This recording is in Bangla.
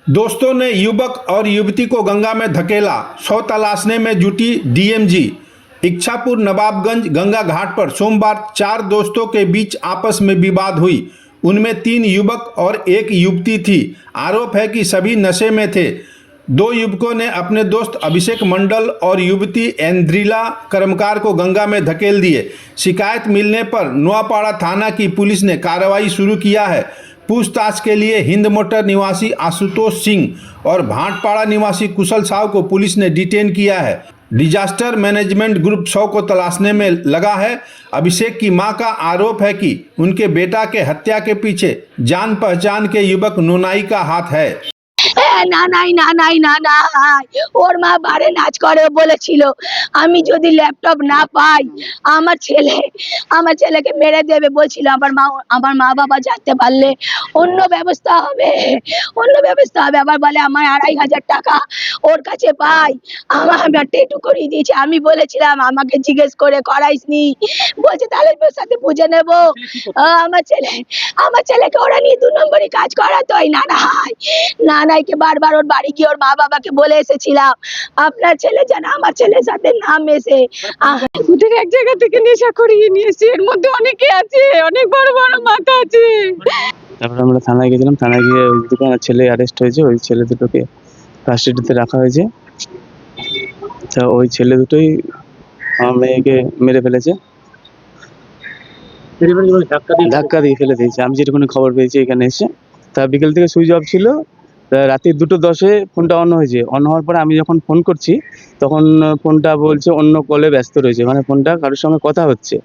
दोस्तों ने युवक और युवती को गंगा में धकेला, शव तलाशने में जुटी डीएमजी। इच्छापुर नवाबगंज गंगा घाट पर सोमवार 4 दोस्तों के बीच आपस में विवाद हुई। उनमें 3 युवक और 1 युवती थी। आरोप है कि सभी नशे में थे। 2 युवकों ने अपने दोस्त अभिषेक मंडल और युवती एंद्रिला कर्मकार को गंगा में धकेल दिए। शिकायत मिलने पर नोआपाड़ा थाना की पुलिस ने कार्रवाई शुरू किया है। पूछताछ के लिए हिंद मोटर निवासी आशुतोष सिंह और भाटपाड़ा निवासी कुशल साव को पुलिस ने डिटेन किया है। डिजास्टर मैनेजमेंट ग्रुप शव को तलाशने में लगा है। अभिषेक की मां का आरोप है कि उनके बेटा के हत्या के पीछे जान पहचान के युवक नोनाई का हाथ है। নানাই নানাই নানাই ওর মা বারে নাচ করে বলেছিল আমি যদি ল্যাপটপ না পাই আমার ছেলেকে মেরে দেবে বলছিল। আমার মা বাবা জানতে পারলে অন্য ব্যবস্থা হবে আবার বলে আমার 2500 টাকা ওর কাছে পাই আমরা টেটু করিয়ে দিয়েছি। আমি বলেছিলাম আমাকে জিজ্ঞেস করে করাইসনি, বলছে তাহলে ওর সাথে বুঝে নেব। আমার ছেলেকে ওরা নিয়ে 2 নম্বরই কাজ করাতোই নানাইকে বারবার ওর বাড়ি গিয়ে ওর মা বাবাকে বলে এসেছিলাম আপনার ছেলে যেন আমার ছেলের সাথে না মেশে। ওদের এক জায়গা থেকে নেশা করিয়ে নিয়েছে, এর মধ্যে অনেকে আছে, অনেক বড় বড় মাথা আছে। তারপর আমরা থানায় গেছিলাম। থানায় গিয়ে ওই দুটো ছেলে অ্যারেস্ট হয়েছে। ওই ছেলে দুটোকে কাস্টাডিতে রাখা হয়েছে। তা ওই ছেলে দুটোই আমার মেয়েকে মেরে ফেলেছে, ধাক্কা দিয়ে ফেলে দিয়েছে। আমি যেটুকুনি খবর পেয়েছি এখানে এসে, তা বিকেল থেকে সুইচ অফ ছিল। তা রাতে 2:10 ফোনটা অন হয়েছে। অন হওয়ার পরে আমি যখন ফোন করছি তখন ফোনটা বলছে অন্য কলে ব্যস্ত রয়েছে, মানে ফোনটা কারোর সঙ্গে কথা হচ্ছে।